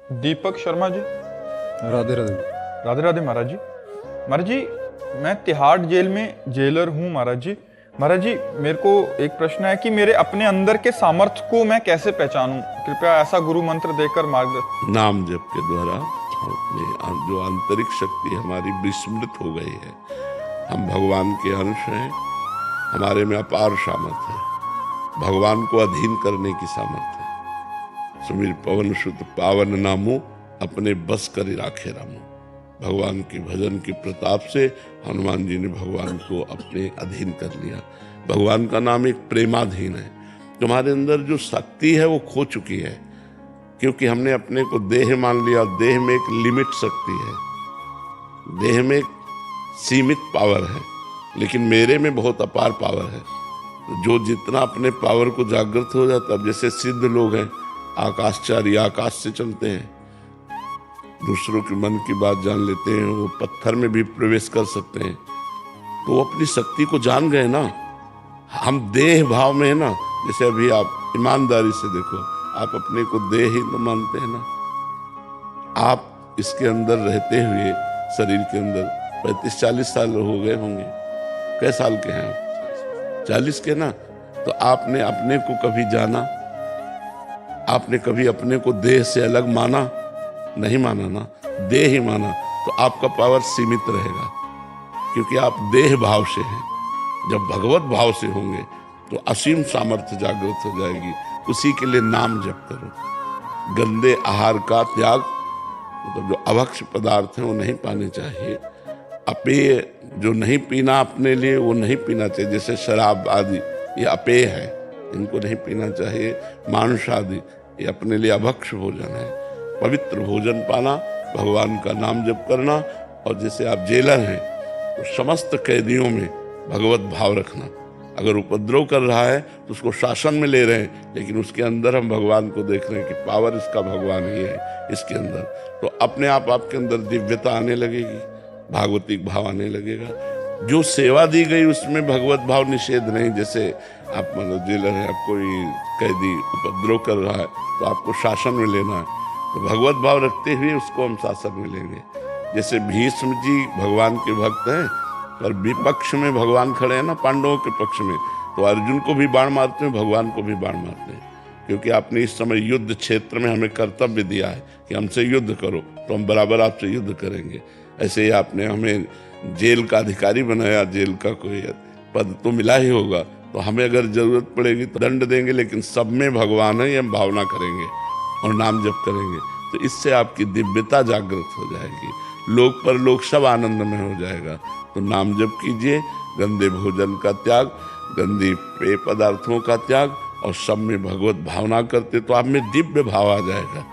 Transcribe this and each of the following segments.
दीपक शर्मा जी। राधे राधे। राधे राधे महाराज जी। महाराज जी, मैं तिहाड़ जेल में जेलर हूँ महाराज जी। महाराज जी, मेरे को एक प्रश्न है कि मेरे अपने अंदर के सामर्थ्य को मैं कैसे पहचानूं? कृपया ऐसा गुरु मंत्र देकर मार्गदर्शन। नाम जप के द्वारा अपने जो आंतरिक शक्ति हमारी विस्मृत हो गई है। हम भगवान के अंश हैं, हमारे में अपार सामर्थ्य है, भगवान को अधीन करने की सामर्थ्य है। सुमिर पवन सुत पावन नामो, अपने बस कर राखे रामो। भगवान के भजन के प्रताप से हनुमान जी ने भगवान को अपने अधीन कर लिया। भगवान का नाम एक प्रेमाधीन है। तुम्हारे अंदर जो शक्ति है वो खो चुकी है, क्योंकि हमने अपने को देह मान लिया। देह में एक लिमिट शक्ति है, देह में एक सीमित पावर है, लेकिन मेरे में बहुत अपार पावर है। जो जितना अपने पावर को जागृत हो जाता, अब जैसे सिद्ध लोग हैं, आकाशचारी, आकाश से चलते हैं, दूसरों के मन की बात जान लेते हैं, वो पत्थर में भी प्रवेश कर सकते हैं, तो वो अपनी शक्ति को जान गए ना। हम देह भाव में है ना। जैसे अभी आप ईमानदारी से देखो, आप अपने को देह ही तो मानते हैं ना। आप इसके अंदर रहते हुए, शरीर के अंदर 35-40 साल हो गए होंगे। कै साल के हैं आप? 40 के ना। तो आपने अपने को कभी जाना? आपने कभी अपने को देह से अलग माना? नहीं माना ना, देह ही माना। तो आपका पावर सीमित रहेगा, क्योंकि आप देह भाव से हैं। जब भगवत भाव से होंगे तो असीम सामर्थ्य जागृत हो जाएगी। उसी के लिए नाम जप करो। गंदे आहार का त्याग, मतलब जो अभक्ष पदार्थ हैं वो नहीं पाने चाहिए। अपेय जो नहीं पीना अपने लिए, वो नहीं पीना चाहिए। जैसे शराब आदि, ये अपेय है, इनको नहीं पीना चाहिए। मांस आदि, ये अपने लिए अभक्ष भोजन है। पवित्र भोजन पाना, भगवान का नाम जप करना। और जैसे आप जेलर हैं तो समस्त कैदियों में भगवत भाव रखना। अगर उपद्रव कर रहा है तो उसको शासन में ले रहे हैं, लेकिन उसके अंदर हम भगवान को देख रहे हैं कि पावर इसका भगवान ही है इसके अंदर। तो अपने आप आपके अंदर दिव्यता आने लगेगी, भागवतिक भाव आने लगेगा। जो सेवा दी गई उसमें भगवत भाव निषेध नहीं। जैसे आप मतलब जेलर है, आप कोई कैदी उपद्रव कर रहा है तो आपको शासन में लेना है, तो भगवत भाव रखते हुए उसको हम शासन में लेंगे। जैसे भीष्म जी भगवान के भक्त हैं, पर विपक्ष में भगवान खड़े हैं ना, पांडवों के पक्ष में, तो अर्जुन को भी बाण मारते हैं, भगवान को भी बाण मारते हैं। क्योंकि आपने इस समय युद्ध क्षेत्र में हमें कर्तव्य दिया है कि हमसे युद्ध करो, तो हम बराबर आपसे युद्ध करेंगे। ऐसे ही आपने हमें जेल का अधिकारी बनाया, जेल का कोई पद तो मिला ही होगा, तो हमें अगर जरूरत पड़ेगी तो दंड देंगे, लेकिन सब में भगवान है, ये हम भावना करेंगे और नाम जप करेंगे। तो इससे आपकी दिव्यता जागृत हो जाएगी, लोक पर लोक सब आनंद में हो जाएगा। तो नाम जप कीजिए, गंदे भोजन का त्याग, गंदी पेय पदार्थों का त्याग, और सब में भगवत भावना करते तो आप में दिव्य भाव आ जाएगा।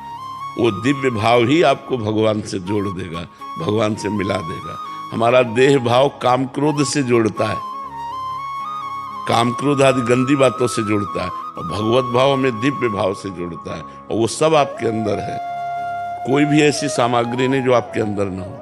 वो दिव्य भाव ही आपको भगवान से जोड़ देगा, भगवान से मिला देगा। हमारा देह भाव काम क्रोध से जोड़ता है, काम क्रोध आदि गंदी बातों से जोड़ता है, और भगवत भाव हमें दिव्य भाव से जोड़ता है, और वो सब आपके अंदर है। कोई भी ऐसी सामग्री नहीं जो आपके अंदर ना हो।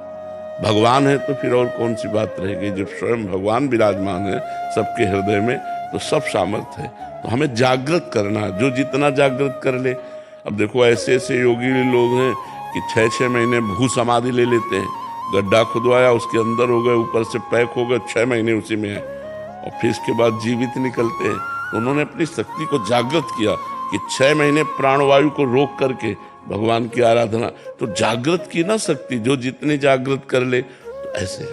भगवान है तो फिर और कौन सी बात रहेगी। जब स्वयं भगवान विराजमान है सबके हृदय में, तो सब सामर्थ्य है। तो हमें जागृत करना है, जो जितना जागृत कर ले। अब देखो ऐसे ऐसे योगी लोग हैं कि 6-6 महीने भू समाधि ले लेते हैं। गड्ढा खुदवाया, उसके अंदर हो गए, ऊपर से पैक हो गए, 6 महीने उसी में है, और फिर इसके बाद जीवित निकलते हैं। तो उन्होंने अपनी शक्ति को जागृत किया कि 6 महीने प्राणवायु को रोक करके भगवान की आराधना। तो जागृत की ना शक्ति, जो जितनी जागृत कर ले। तो ऐसे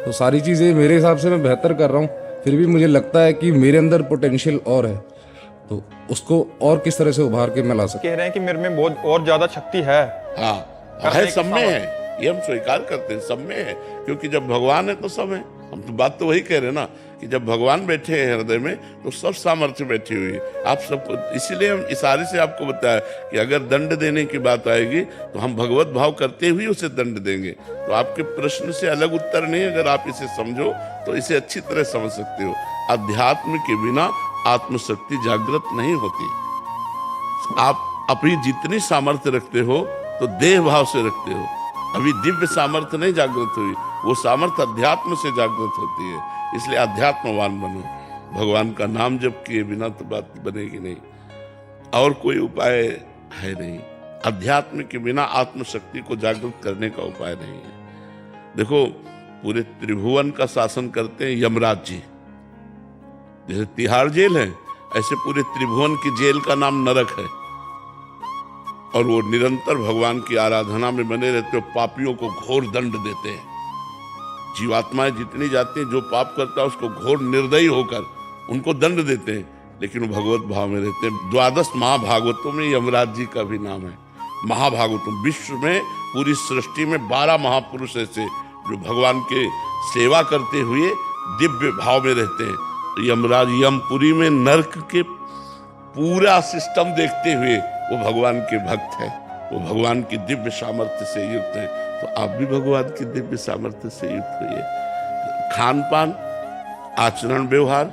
तो सारी चीज़ें मेरे हिसाब से मैं बेहतर कर रहा हूँ, फिर भी मुझे लगता है कि मेरे अंदर पोटेंशियल और है, तो उसको और किस तरह से उभार के मैं ला सकता कह रहे हैं कि मेरे में बहुत और ज्यादा शक्ति है। हाँ है, सब में है, ये हम स्वीकार करते हैं, सब में है। क्योंकि जब भगवान है तो सब है। हम तो बात तो वही कह रहे हैं ना कि जब भगवान बैठे हैं हृदय में तो सब सामर्थ्य बैठी हुई है आप सबको। इसीलिए हम इशारे से आपको बताया कि अगर दंड देने की बात आएगी तो हम भगवत भाव करते हुए उसे दंड देंगे। तो आपके प्रश्न से अलग उत्तर नहीं, अगर आप इसे समझो तो इसे अच्छी तरह समझ सकते हो। अध्यात्म के बिना आत्मशक्ति जागृत नहीं होती। आप अपनी जितनी सामर्थ्य रखते हो तो देह भाव से रखते हो। अभी दिव्य सामर्थ्य नहीं जागृत हुई, वो सामर्थ्य अध्यात्म से जागृत होती है। इसलिए अध्यात्मवान बनो। भगवान का नाम जप किए बिना तो बात बनेगी नहीं, और कोई उपाय है नहीं। अध्यात्म के बिना आत्मशक्ति को जागृत करने का उपाय नहीं है। देखो, पूरे त्रिभुवन का शासन करते हैं यमराज जी। जैसे तिहाड़ जेल है, ऐसे पूरे त्रिभुवन की जेल का नाम नरक है। और वो निरंतर भगवान की आराधना में बने रहते हो, पापियों को घोर दंड देते हैं। जीवात्माएं जितनी जाती हैं, जो पाप करता है उसको घोर निर्दयी होकर उनको दंड देते हैं, लेकिन वो भगवत भाव में रहते हैं। 12 महाभागवतों में यमराज जी का भी नाम है। महाभागवतों, विश्व में पूरी सृष्टि में 12 महापुरुष ऐसे जो भगवान के सेवा करते हुए दिव्य भाव में रहते हैं। तो यमराज यमपुरी में नरक के पूरा सिस्टम देखते हुए वो भगवान के भक्त हैं, वो भगवान की दिव्य सामर्थ्य से युक्त हैं। तो आप भी भगवान की दिव्य सामर्थ्य से युक्त होइए। खान पान, आचरण व्यवहार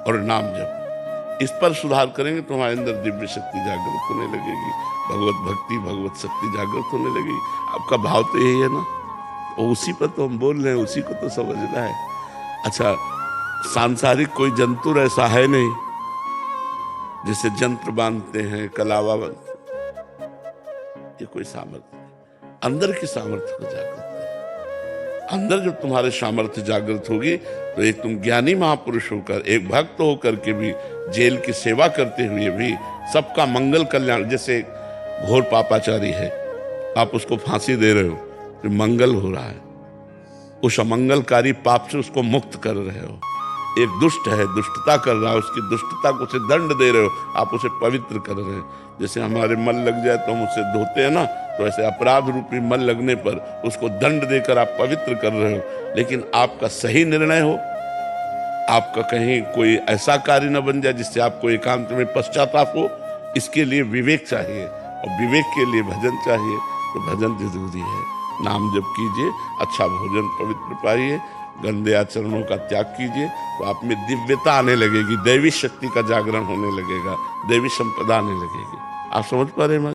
और नाम जप, इस पर सुधार करेंगे तो हमारे अंदर दिव्य शक्ति जागृत होने लगेगी, भगवत भक्ति भगवत शक्ति जागृत होने लगेगी। आपका भाव तो यही है ना, और उसी पर तो हम बोल रहे हैं, उसी को तो समझना है। अच्छा, सांसारिक कोई जंतु ऐसा है नहीं जिसे जंत्र बांधते हैं, कलावा बांधते हैं, ये कोई सामर्थ्य नहीं। अंदर की सामर्थ्य को जागृत करें। अंदर जब तुम्हारे सामर्थ्य जागृत होगी तो एक तुम ज्ञानी महापुरुष होकर, एक भक्त होकर के भी जेल की सेवा करते हुए भी सबका मंगल कल्याण। जैसे घोर पापाचारी है, आप उसको फांसी दे रहे हो तो मंगल हो रहा है, उस अमंगलकारी पाप से उसको मुक्त कर रहे हो। एक दुष्ट है, दुष्टता कर रहा है, उसकी दुष्टता को उसे दंड दे रहे हो, आप उसे पवित्र कर रहे हैं। जैसे हमारे मल लग जाए तो हम उसे धोते हैं ना, तो ऐसे अपराध रूपी मल लगने पर उसको दंड देकर आप पवित्र कर रहे हो। लेकिन आपका सही निर्णय हो, आपका कहीं कोई ऐसा कार्य न बन जाए जिससे आपको एकांत में पश्चाताप हो, इसके लिए विवेक चाहिए, और विवेक के लिए भजन चाहिए। तो भजन जरूरी है। नाम जप कीजिए, अच्छा भोजन पवित्र पाइए, गंदे आचरणों का त्याग कीजिए, तो आप में दिव्यता आने लगेगी, दैवी शक्ति का जागरण होने लगेगा, दैवी संपदा आने लगेगी। आप समझ पा रहे हैं?